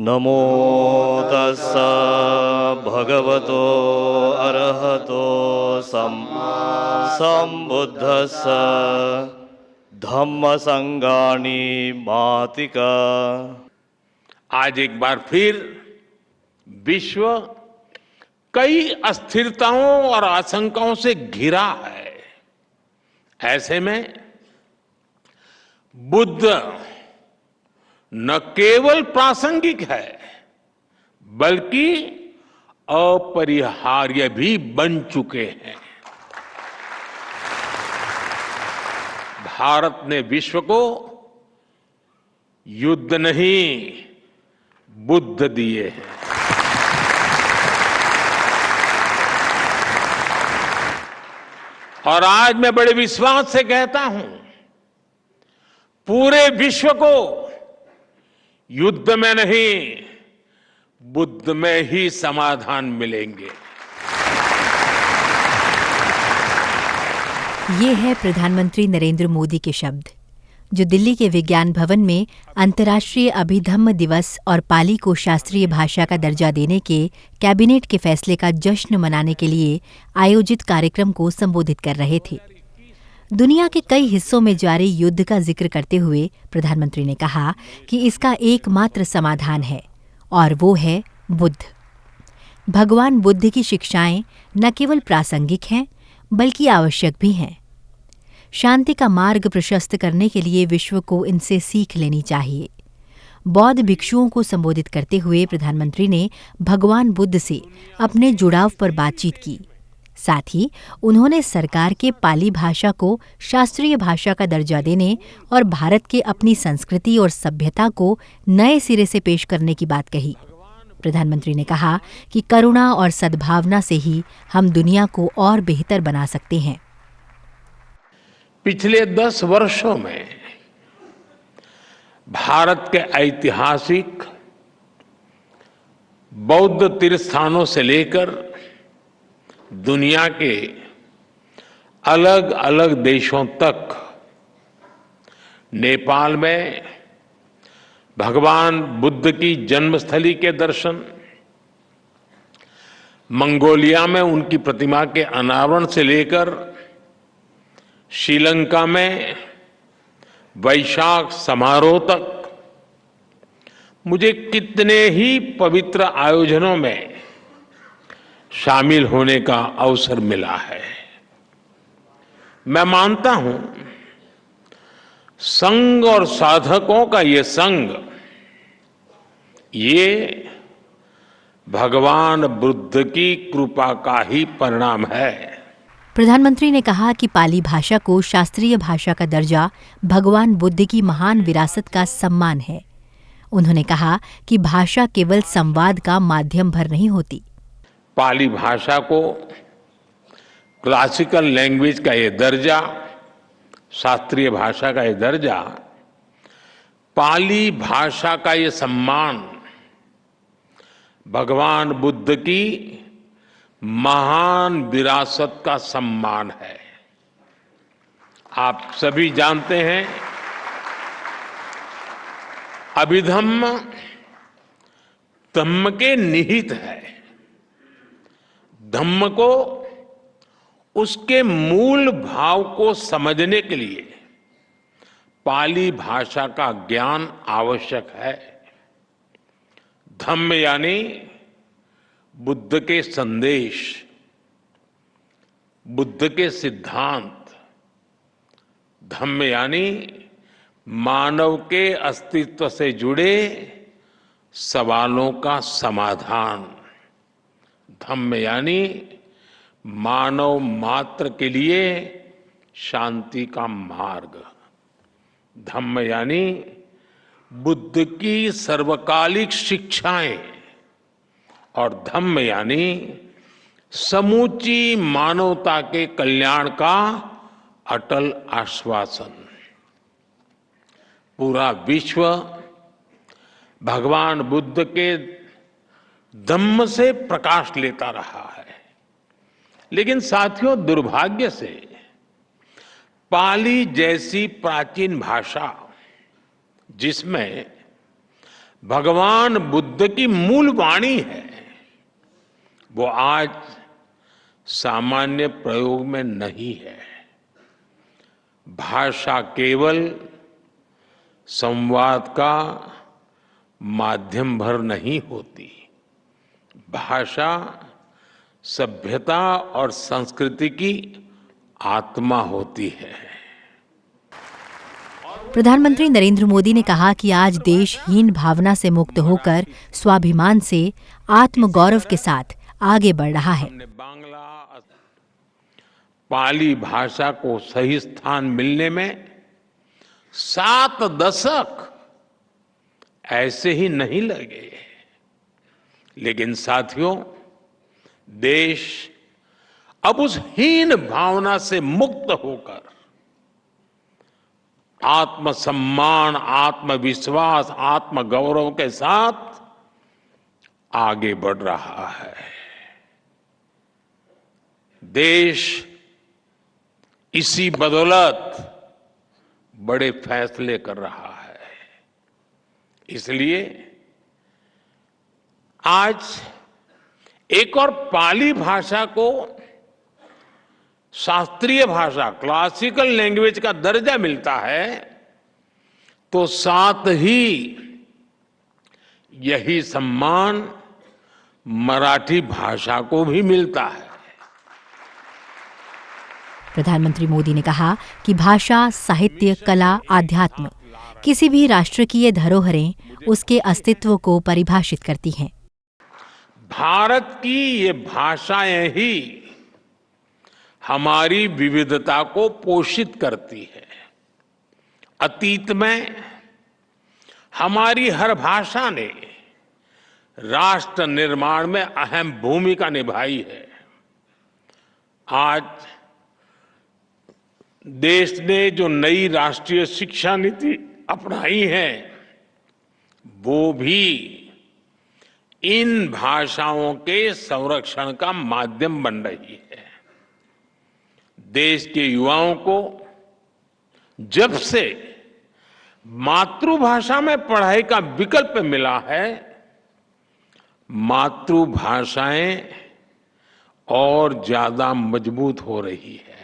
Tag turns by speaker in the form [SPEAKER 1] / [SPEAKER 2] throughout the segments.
[SPEAKER 1] नमो तस्स भगवतो अरहतो सम्बुद्धस्स धम्मसंगानि मातिका।
[SPEAKER 2] आज एक बार फिर विश्व कई अस्थिरताओं और आशंकाओं से घिरा है। ऐसे में बुद्ध न केवल प्रासंगिक है बल्कि अपरिहार्य भी बन चुके हैं। भारत ने विश्व को युद्ध नहीं बुद्ध दिए हैं। और आज मैं बड़े विश्वास से कहता हूं, पूरे विश्व को युद्ध में नहीं बुद्ध में ही समाधान मिलेंगे।
[SPEAKER 3] ये है प्रधानमंत्री नरेंद्र मोदी के शब्द, जो दिल्ली के विज्ञान भवन में अंतर्राष्ट्रीय अभिधम्म दिवस और पाली को शास्त्रीय भाषा का दर्जा देने के कैबिनेट के फैसले का जश्न मनाने के लिए आयोजित कार्यक्रम को संबोधित कर रहे थे। दुनिया के कई हिस्सों में जारी युद्ध का जिक्र करते हुए प्रधानमंत्री ने कहा कि इसका एकमात्र समाधान है और वो है बुद्ध। भगवान बुद्ध की शिक्षाएं न केवल प्रासंगिक हैं बल्कि आवश्यक भी हैं। शांति का मार्ग प्रशस्त करने के लिए विश्व को इनसे सीख लेनी चाहिए। बौद्ध भिक्षुओं को संबोधित करते हुए प्रधानमंत्री ने भगवान बुद्ध से अपने जुड़ाव पर बातचीत की। साथ ही उन्होंने सरकार के पाली भाषा को शास्त्रीय भाषा का दर्जा देने और भारत के अपनी संस्कृति और सभ्यता को नए सिरे से पेश करने की बात कही। प्रधानमंत्री ने कहा कि करुणा और सद्भावना से ही हम दुनिया को और बेहतर बना सकते हैं।
[SPEAKER 2] पिछले 10 वर्षों में भारत के ऐतिहासिक बौद्ध तीर्थस्थानों से लेकर दुनिया के अलग अलग देशों तक नेपाल में भगवान बुद्ध की जन्मस्थली के दर्शन, मंगोलिया में उनकी प्रतिमा के अनावरण से लेकर श्रीलंका में वैशाख समारोह तक मुझे कितने ही पवित्र आयोजनों में शामिल होने का अवसर मिला है। मैं मानता हूं, संघ और साधकों का ये संग, ये भगवान बुद्ध की कृपा का ही परिणाम है।
[SPEAKER 3] प्रधानमंत्री ने कहा कि पाली भाषा को शास्त्रीय भाषा का दर्जा भगवान बुद्ध की महान विरासत का सम्मान है। उन्होंने कहा कि भाषा केवल संवाद का माध्यम भर नहीं होती।
[SPEAKER 2] पाली भाषा को क्लासिकल लैंग्वेज का ये दर्जा, शास्त्रीय भाषा का ये दर्जा, पाली भाषा का ये सम्मान भगवान बुद्ध की महान विरासत का सम्मान है। आप सभी जानते हैं, अभिधम्म धम्म के निहित है। धम्म को, उसके मूल भाव को समझने के लिए पाली भाषा का ज्ञान आवश्यक है। धम्म यानी बुद्ध के संदेश, बुद्ध के सिद्धांत। धम्म यानी मानव के अस्तित्व से जुड़े सवालों का समाधान। धम्म यानी मानव मात्र के लिए शांति का मार्ग। धम्म यानी बुद्ध की सर्वकालिक शिक्षाएं, और धम्म यानी समूची मानवता के कल्याण का अटल आश्वासन। पूरा विश्व भगवान बुद्ध के धम्म से प्रकाश लेता रहा है, लेकिन साथियों, दुर्भाग्य से पाली जैसी प्राचीन भाषा, जिसमें भगवान बुद्ध की मूल वाणी है, वो आज सामान्य प्रयोग में नहीं है। भाषा केवल संवाद का माध्यम भर नहीं होती। भाषा सभ्यता और संस्कृति की आत्मा होती है।
[SPEAKER 3] प्रधानमंत्री नरेंद्र मोदी ने कहा कि आज देश हीन भावना से मुक्त होकर स्वाभिमान से आत्मगौरव के साथ आगे बढ़ रहा है।
[SPEAKER 2] हमने पाली भाषा को सही स्थान मिलने में 7 दशक ऐसे ही नहीं लगे, लेकिन साथियों, देश अब उस हीन भावना से मुक्त होकर आत्मसम्मान, आत्मविश्वास, आत्मगौरव के साथ आगे बढ़ रहा है। देश इसी बदौलत बड़े फैसले कर रहा है। इसलिए आज एक और पाली भाषा को शास्त्रीय भाषा, क्लासिकल लैंग्वेज का दर्जा मिलता है, तो साथ ही यही सम्मान मराठी भाषा को भी मिलता है।
[SPEAKER 3] प्रधानमंत्री मोदी ने कहा कि भाषा, साहित्य, कला, आध्यात्म किसी भी राष्ट्र की ये धरोहरें उसके अस्तित्व को परिभाषित करती हैं।
[SPEAKER 2] भारत की ये भाषाएं ही हमारी विविधता को पोषित करती है। अतीत में हमारी हर भाषा ने राष्ट्र निर्माण में अहम भूमिका निभाई है। आज देश ने जो नई राष्ट्रीय शिक्षा नीति अपनाई है, वो भी इन भाषाओं के संरक्षण का माध्यम बन रही है। देश के युवाओं को जब से मातृभाषा में पढ़ाई का विकल्प मिला है, मातृभाषाएं और ज्यादा मजबूत हो रही है।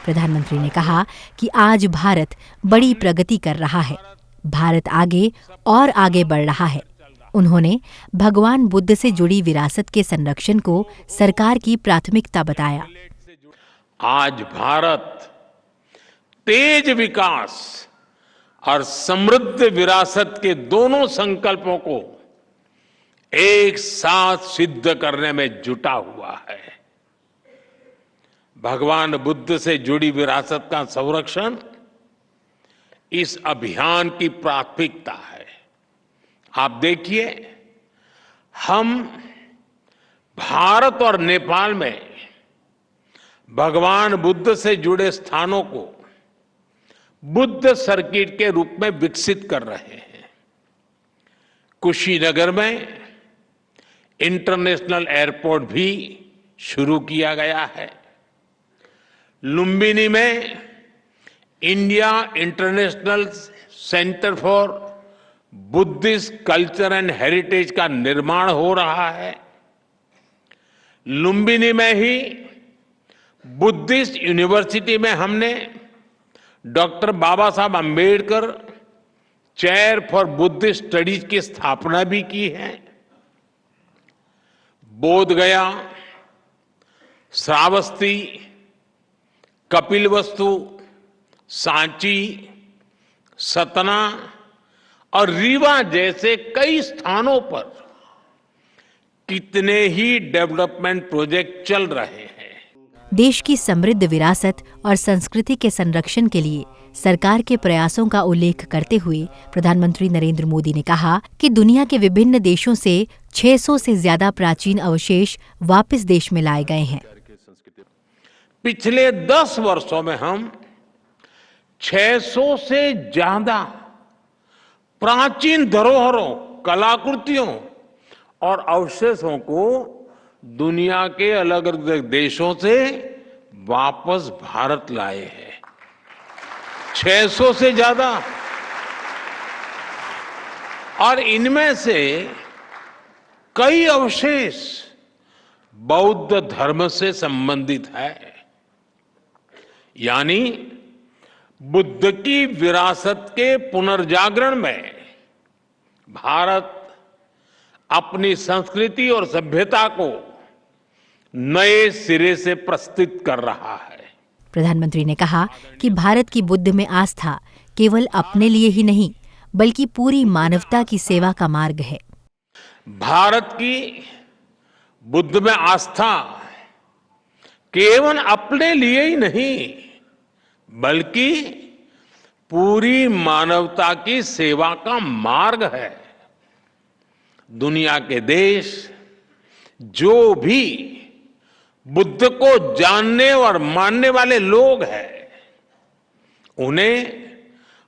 [SPEAKER 3] प्रधानमंत्री ने कहा कि आज भारत बड़ी प्रगति कर रहा है। भारत आगे और आगे बढ़ रहा है। उन्होंने भगवान बुद्ध से जुड़ी विरासत के संरक्षण को सरकार की प्राथमिकता बताया।
[SPEAKER 2] आज भारत तेज विकास और समृद्ध विरासत के दोनों संकल्पों को एक साथ सिद्ध करने में जुटा हुआ है। भगवान बुद्ध से जुड़ी विरासत का संरक्षण इस अभियान की प्राथमिकता है। आप देखिए, हम भारत और नेपाल में भगवान बुद्ध से जुड़े स्थानों को बुद्ध सर्किट के रूप में विकसित कर रहे हैं। कुशीनगर में इंटरनेशनल एयरपोर्ट भी शुरू किया गया है। लुम्बिनी में India international centre for Buddhist culture and heritage का निर्माण हो रहा है। लुम्बिनी में ही बुद्धिस्ट यूनिवर्सिटी में हमने डॉक्टर बाबा साहब Ambedkar chair for Buddhist studies की स्थापना भी की है। बोधगया, श्रावस्ती, कपिलवस्तु, सांची, सतना और रीवा जैसे कई स्थानों पर कितने ही डेवलपमेंट प्रोजेक्ट चल रहे हैं।
[SPEAKER 3] देश की समृद्ध विरासत और संस्कृति के संरक्षण के लिए सरकार के प्रयासों का उल्लेख करते हुए प्रधानमंत्री नरेंद्र मोदी ने कहा कि दुनिया के विभिन्न देशों से 600 से ज्यादा प्राचीन अवशेष वापस देश में लाए गए हैं।
[SPEAKER 2] पिछले 10 वर्षों में हम 600 से ज्यादा प्राचीन धरोहरों, कलाकृतियों और अवशेषों को दुनिया के अलग अलग देशों से वापस भारत लाए हैं। 600 से ज्यादा। और इनमें से कई अवशेष बौद्ध धर्म से संबंधित है। यानी बुद्ध की विरासत के पुनर्जागरण में भारत अपनी संस्कृति और सभ्यता को नए सिरे से प्रस्तुत कर रहा है।
[SPEAKER 3] प्रधानमंत्री ने कहा कि भारत की बुद्ध में आस्था केवल अपने लिए ही नहीं बल्कि पूरी मानवता की सेवा का मार्ग है।
[SPEAKER 2] भारत की बुद्ध में आस्था केवल अपने लिए ही नहीं बल्कि पूरी मानवता की सेवा का मार्ग है। दुनिया के देश जो भी बुद्ध को जानने और मानने वाले लोग हैं, उन्हें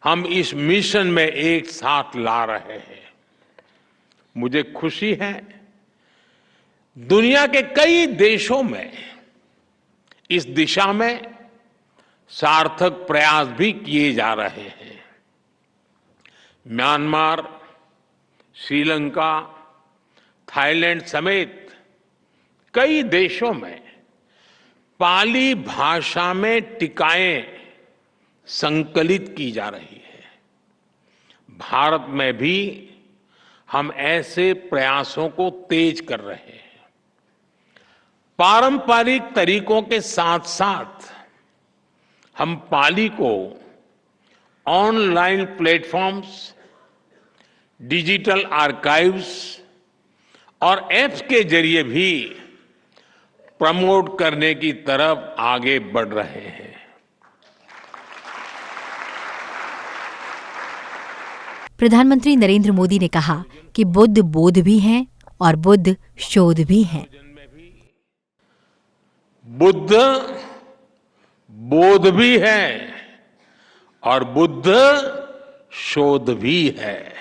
[SPEAKER 2] हम इस मिशन में एक साथ ला रहे हैं। मुझे खुशी है दुनिया के कई देशों में इस दिशा में सार्थक प्रयास भी किए जा रहे हैं। म्यांमार, श्रीलंका, थाईलैंड समेत कई देशों में पाली भाषा में टिकाएं संकलित की जा रही है। भारत में भी हम ऐसे प्रयासों को तेज कर रहे हैं। पारंपरिक तरीकों के साथ साथ हम पाली को ऑनलाइन प्लेटफॉर्म्स, डिजिटल आर्काइव्स और ऐप्स के जरिए भी प्रमोट करने की तरफ आगे बढ़ रहे हैं।
[SPEAKER 3] प्रधानमंत्री नरेंद्र मोदी ने कहा कि बुद्ध बोध भी हैं और बुद्ध शोध भी हैं।
[SPEAKER 2] बुद्ध बोध भी है और बुद्ध शोध भी है।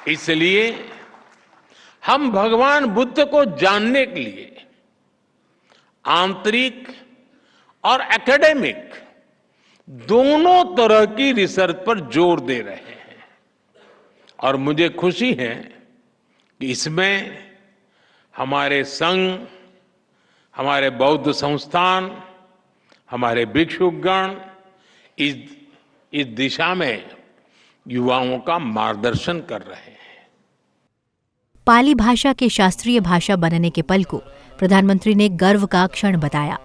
[SPEAKER 2] इसलिए हम भगवान बुद्ध को जानने के लिए आंतरिक और एकेडमिक दोनों तरह की रिसर्च पर जोर दे रहे हैं। और मुझे खुशी है कि इसमें हमारे संघ, हमारे बौद्ध संस्थान, हमारे भिक्षुगण इस दिशा में युवाओं का मार्गदर्शन कर रहे हैं।
[SPEAKER 3] पाली भाषा के शास्त्रीय भाषा बनने के पल को प्रधानमंत्री ने गर्व का क्षण बताया।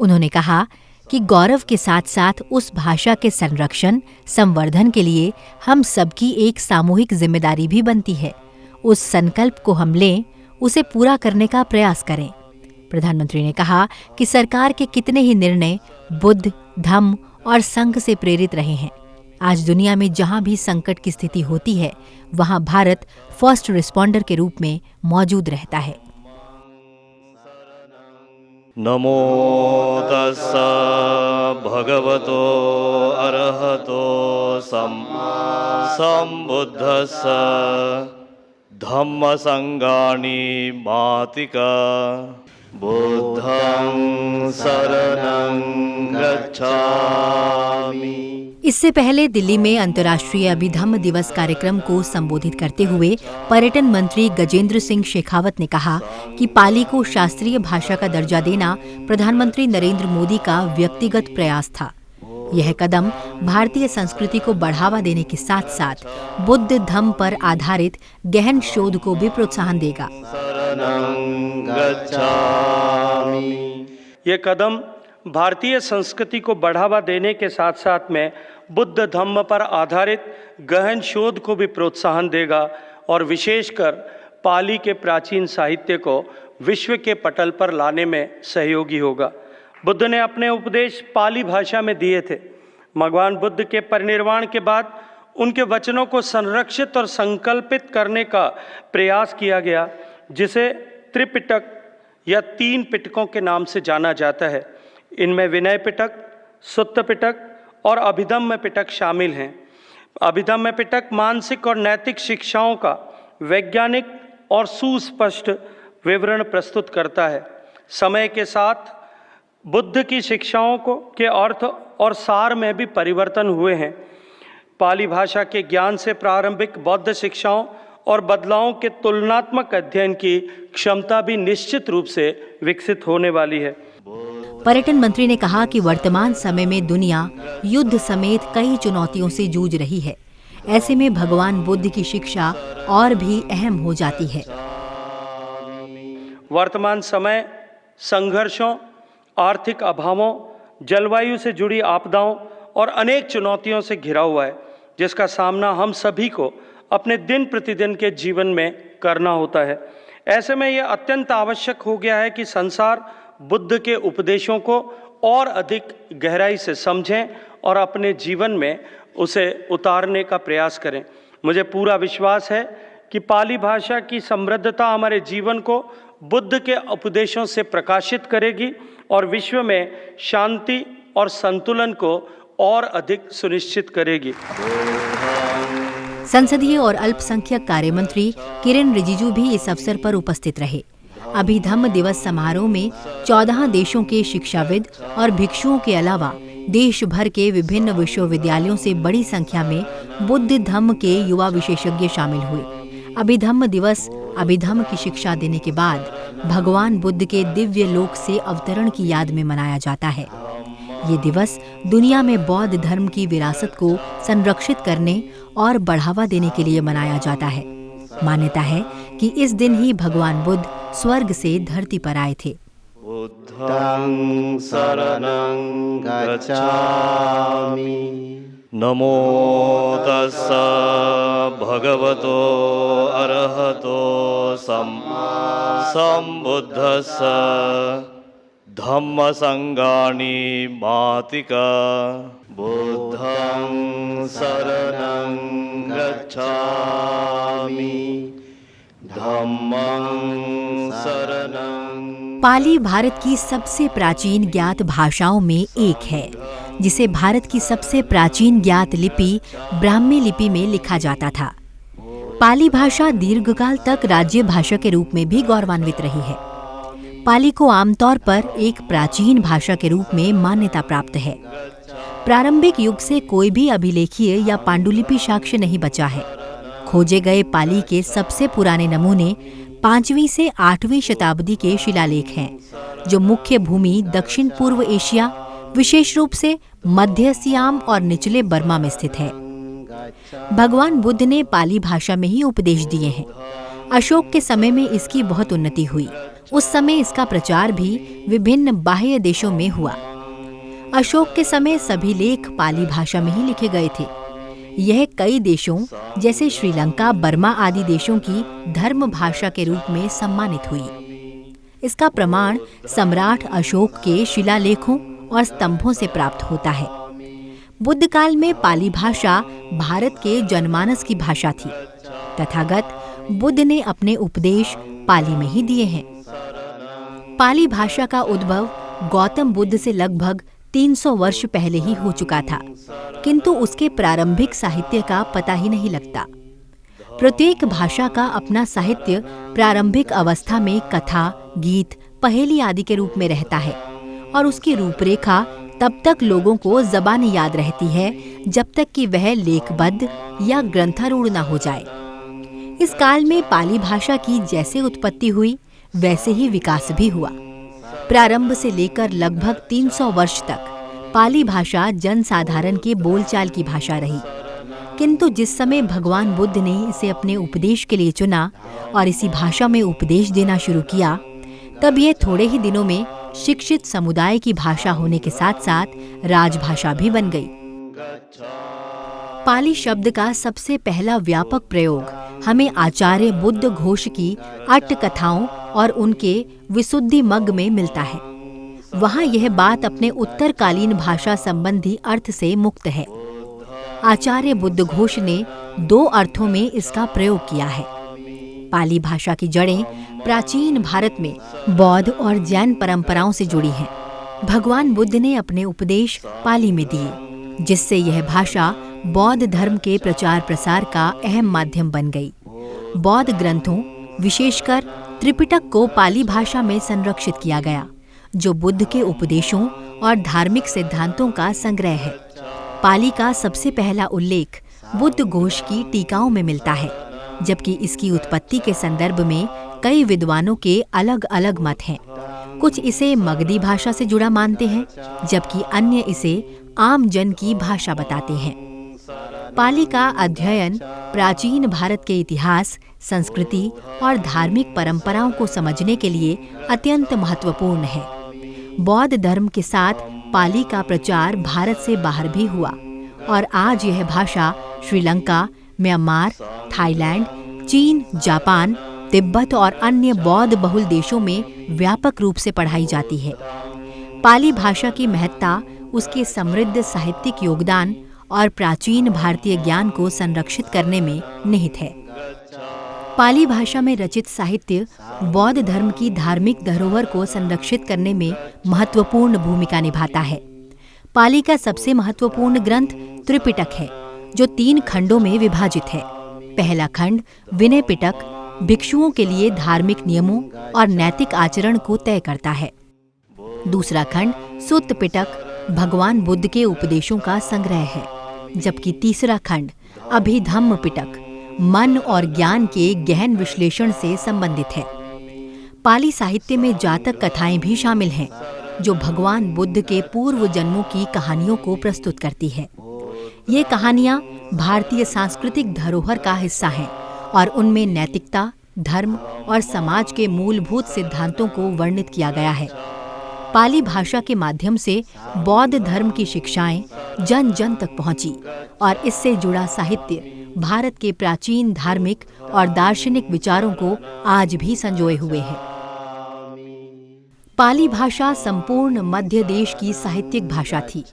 [SPEAKER 3] उन्होंने कहा कि गौरव के साथ साथ उस भाषा के संरक्षण, संवर्धन के लिए हम सबकी एक सामूहिक जिम्मेदारी भी बनती है। उस संकल्प को हम लें, उसे पूरा करने का प्रयास करें। प्रधानमंत्री ने कहा कि सरकार के कितने ही निर्णय बुद्ध, धम्म और संघ से प्रेरित रहे हैं। आज दुनिया में जहां भी संकट की स्थिति होती है, वहां भारत फर्स्ट रिस्पॉन्डर के रूप में मौजूद रहता है।
[SPEAKER 1] नमो तस्सा भगवतो अरहतो सम्बुद्धस्सा धम्म संगानि मातिका बुद्धं शरणं गच्छामि।
[SPEAKER 3] इससे पहले दिल्ली में अंतर्राष्ट्रीय अभिधम्म दिवस कार्यक्रम को संबोधित करते हुए पर्यटन मंत्री गजेंद्र सिंह शेखावत ने कहा कि पाली को शास्त्रीय भाषा का दर्जा देना प्रधानमंत्री नरेंद्र मोदी का व्यक्तिगत प्रयास था। यह कदम भारतीय संस्कृति को बढ़ावा देने के साथ साथ बुद्ध धम्म पर आधारित गहन शोध को भी प्रोत्साहन देगा।
[SPEAKER 4] ये कदम भारतीय संस्कृति को बढ़ावा देने के साथ साथ में बुद्ध धम्म पर आधारित गहन शोध को भी प्रोत्साहन देगा और विशेषकर पाली के प्राचीन साहित्य को विश्व के पटल पर लाने में सहयोगी होगा। बुद्ध ने अपने उपदेश पाली भाषा में दिए थे। भगवान बुद्ध के परिनिर्वाण के बाद उनके वचनों को संरक्षित और संकल्पित करने का प्रयास किया गया, जिसे त्रिपिटक या 3 पिटकों के नाम से जाना जाता है। इनमें विनय पिटक, सुत्त पिटक और अभिधम्म पिटक शामिल हैं। अभिधम्म पिटक मानसिक और नैतिक शिक्षाओं का वैज्ञानिक और सुस्पष्ट विवरण प्रस्तुत करता है। समय के साथ बुद्ध की शिक्षाओं के अर्थ और सार में भी परिवर्तन हुए हैं। पाली भाषा के ज्ञान से प्रारंभिक बौद्ध शिक्षाओं और बदलावों के तुलनात्मक अध्ययन की क्षमता भी निश्चित रूप से विकसित होने वाली है।
[SPEAKER 3] पर्यटन मंत्री ने कहा कि वर्तमान समय में दुनिया युद्ध समेत कई चुनौतियों से जूझ रही है। ऐसे में भगवान बुद्ध की शिक्षा और भी अहम हो जाती है।
[SPEAKER 4] वर्तमान समय संघर्षों, आर्थिक अभावों, जलवायु से जुड़ी आपदाओं और अनेक चुनौतियों से घिरा हुआ है, जिसका सामना हम सभी को अपने दिन प्रतिदिन के जीवन में करना होता है। ऐसे में यह अत्यंत आवश्यक हो गया है कि संसार बुद्ध के उपदेशों को और अधिक गहराई से समझें और अपने जीवन में उसे उतारने का प्रयास करें। मुझे पूरा विश्वास है कि पाली भाषा की समृद्धता हमारे जीवन को बुद्ध के उपदेशों से प्रकाशित करेगी और विश्व में शांति और संतुलन को और अधिक सुनिश्चित करेगी।
[SPEAKER 3] संसदीय और अल्पसंख्यक कार्य मंत्री किरेन रिजिजू भी इस अवसर पर उपस्थित रहे। अभिधम्म दिवस समारोह में 14 देशों के शिक्षाविद और भिक्षुओं के अलावा देश भर के विभिन्न विश्वविद्यालयों से बड़ी संख्या में बुद्ध धम्म के युवा विशेषज्ञ शामिल हुए। अभिधम्म दिवस अभिधम्म की शिक्षा देने के बाद भगवान बुद्ध के दिव्य लोक से अवतरण की याद में मनाया जाता है। ये दिवस दुनिया में बौद्ध धर्म की विरासत को संरक्षित करने और बढ़ावा देने के लिए मनाया जाता है। मान्यता है कि इस दिन ही भगवान बुद्ध स्वर्ग से धरती पर आए थे।
[SPEAKER 1] बुद्धं शरणं गच्छामि। नमो तस्सा भगवतो अरहतो सम्मा सम्बुद्धस्सा धम्म संगानि मातिका। बुद्धं शरणं गच्छामि। धम्मं शरणं।
[SPEAKER 3] पाली भारत की सबसे प्राचीन ज्ञात भाषाओं में एक है, जिसे भारत की सबसे प्राचीन ज्ञात लिपि ब्राह्मी लिपि में लिखा जाता था। पाली भाषा दीर्घकाल तक राज्य भाषा के रूप में भी गौरवान्वित रही है। पाली को आमतौर पर एक प्राचीन भाषा के रूप में मान्यता प्राप्त है। प्रारंभिक युग से कोई भी अभिलेखीय या पांडुलिपि साक्ष्य नहीं बचा है। खोजे गए पाली के सबसे पुराने नमूने 5वीं से 8वीं शताब्दी के शिलालेख हैं, जो मुख्य भूमि दक्षिण पूर्व एशिया, विशेष रूप से मध्य सियाम और निचले बर्मा में स्थित है। भगवान बुद्ध ने पाली भाषा में ही उपदेश दिए हैं। अशोक के समय में इसकी बहुत उन्नति हुई। उस समय इसका प्रचार भी विभिन्न बाह्य देशों में हुआ। अशोक के समय सभी लेख पाली भाषा में ही लिखे गए थे। यह कई देशों जैसे श्रीलंका, बर्मा आदि देशों की धर्म भाषा के रूप में सम्मानित हुई। इसका प्रमाण सम्राट अशोक के शिलालेखों और स्तंभों से प्राप्त होता है। बुद्ध काल में पाली भाषा भारत के जनमानस की भाषा थी। तथागत बुद्ध ने अपने उपदेश पाली में ही दिए हैं। पाली भाषा का उद्भव गौतम बुद्ध से लगभग 300 वर्ष पहले ही हो चुका था, किंतु उसके प्रारंभिक साहित्य का पता ही नहीं लगता। प्रत्येक भाषा का अपना साहित्य प्रारंभिक अवस्था में कथा, गीत, पहेली आदि के रूप में रहता है और उसकी रूपरेखा तब तक लोगों को ज़बानी याद रहती है जब तक कि वह लेखबद्ध या ग्रंथारूढ़ न हो जाए। इस काल में पाली भाषा की जैसे उत्पत्ति हुई वैसे ही विकास भी हुआ। प्रारंभ से लेकर लगभग 300 वर्ष तक पाली भाषा जनसाधारण के बोलचाल की भाषा रही, किंतु जिस समय भगवान बुद्ध ने इसे अपने उपदेश के लिए चुना और इसी भाषा में उपदेश देना शुरू किया, तब यह थोड़े ही दिनों में शिक्षित समुदाय की भाषा होने के साथ साथ राजभाषा भी बन गई। पाली शब्द का सबसे पहला व्यापक प्रयोग हमें आचार्य बुद्ध घोष की अट्ट कथाओं और उनके विशुद्धि मग्ग में मिलता है। वहाँ यह बात अपने उत्तरकालीन भाषा संबंधी अर्थ से मुक्त है। आचार्य बुद्ध घोष ने 2 अर्थों में इसका प्रयोग किया है। पाली भाषा की जड़ें प्राचीन भारत में बौद्ध और जैन परंपराओं से जुड़ी हैं। भगवान बुद्ध ने अपने उपदेश पाली में दिए, जिससे यह भाषा बौद्ध धर्म के प्रचार प्रसार का अहम माध्यम बन गई। बौद्ध ग्रंथों, विशेषकर त्रिपिटक को पाली भाषा में संरक्षित किया गया, जो बुद्ध के उपदेशों और धार्मिक सिद्धांतों का संग्रह है। पाली का सबसे पहला उल्लेख बुद्ध घोष की टीकाओं में मिलता है, जबकि इसकी उत्पत्ति के संदर्भ में कई विद्वानों के अलग अलग मत हैं। कुछ इसे मगधी भाषा से जुड़ा मानते हैं, जबकि अन्य इसे आम जन की भाषा बताते हैं। पाली का अध्ययन प्राचीन भारत के इतिहास, संस्कृति और धार्मिक परंपराओं को समझने के लिए अत्यंत महत्वपूर्ण है। बौद्ध धर्म के साथ पाली का प्रचार भारत से बाहर भी हुआ और आज यह भाषा श्रीलंका, म्यांमार, थाईलैंड, चीन, जापान, तिब्बत और अन्य बौद्ध बहुल देशों में व्यापक रूप से पढ़ाई जाती है। पाली भाषा की महत्ता उसके समृद्ध साहित्यिक योगदान और प्राचीन भारतीय ज्ञान को संरक्षित करने में निहित है। पाली भाषा में रचित साहित्य बौद्ध धर्म की धार्मिक धरोहर को संरक्षित करने में महत्वपूर्ण भूमिका निभाता है। पाली का सबसे महत्वपूर्ण ग्रंथ त्रिपिटक है, जो 3 खंडों में विभाजित है। पहला खंड विनय पिटक भिक्षुओं के लिए धार्मिक नियमों और नैतिक आचरण को तय करता है। दूसरा खंड सुत्त पिटक भगवान बुद्ध के उपदेशों का संग्रह है, जबकि तीसरा खंड अभिधम्म पिटक मन और ज्ञान के गहन विश्लेषण से संबंधित है। पाली साहित्य में जातक कथाएं भी शामिल हैं, जो भगवान बुद्ध के पूर्व जन्मों की कहानियों को प्रस्तुत करती है। ये कहानियां भारतीय सांस्कृतिक धरोहर का हिस्सा हैं और उनमें नैतिकता, धर्म और समाज के मूलभूत सिद्धांतों को वर्णित किया गया है। पाली भाषा के माध्यम से बौद्ध धर्म की शिक्षाएं जन जन तक पहुंची और इससे जुड़ा साहित्य भारत के प्राचीन धार्मिक और दार्शनिक विचारों को आज भी संजोए हुए है। पाली भाषा संपूर्ण मध्य देश की साहित्यिक भाषा थी।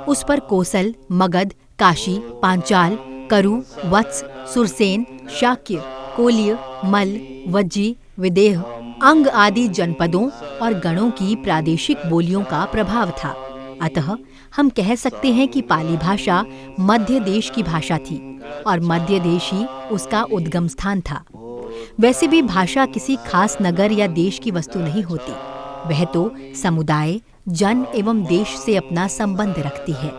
[SPEAKER 3] उस पर कोसल, मगध, काशी, पांचाल, करु, वत्स, सुरसेन, शाक्य, कोल्य, मल्ल, वज्जी, विदेह, अंग आदि जनपदों और गणों की प्रादेशिक बोलियों का प्रभाव था। अतः हम कह सकते हैं कि पाली भाषा मध्य देश की भाषा थी और मध्य देश ही उसका उद्गम स्थान था। वैसे भी भाषा किसी खास नगर या देश की वस्तु नहीं होती, वह तो समुदाय, जन एवं देश से अपना संबंध रखती है।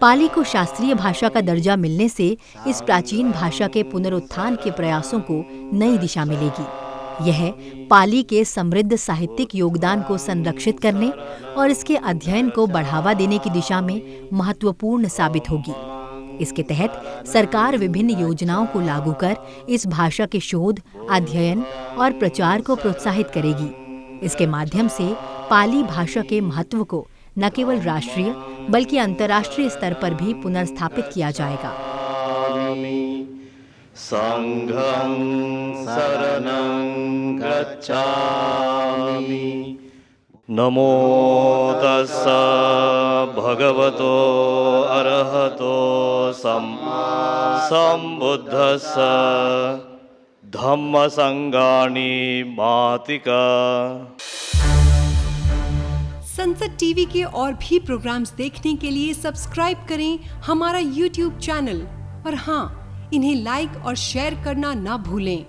[SPEAKER 3] पाली को शास्त्रीय भाषा का दर्जा मिलने से इस प्राचीन भाषा के पुनरुत्थान के प्रयासों को नई दिशा मिलेगी। यह पाली के समृद्ध साहित्यिक योगदान को संरक्षित करने और इसके अध्ययन को बढ़ावा देने की दिशा में महत्वपूर्ण साबित होगी। इसके तहत सरकार विभिन्न योजनाओं को लागू कर इस भाषा के शोध, अध्ययन और प्रचार को प्रोत्साहित करेगी। इसके माध्यम से पाली भाषा के महत्व को न केवल राष्ट्रीय बल्कि अंतर्राष्ट्रीय स्तर पर भी पुनर्स्थापित किया जाएगा।
[SPEAKER 1] संघं शरणं गच्छामि। नमो तस्स भगवतो अरहतो सम्मा सम्बुद्धस्स धम्मसंगानि मातिका।
[SPEAKER 5] संसद टीवी के और भी प्रोग्राम्स देखने के लिए सब्सक्राइब करें हमारा YouTube चैनल और हाँ, इन्हें लाइक और शेयर करना ना भूलें।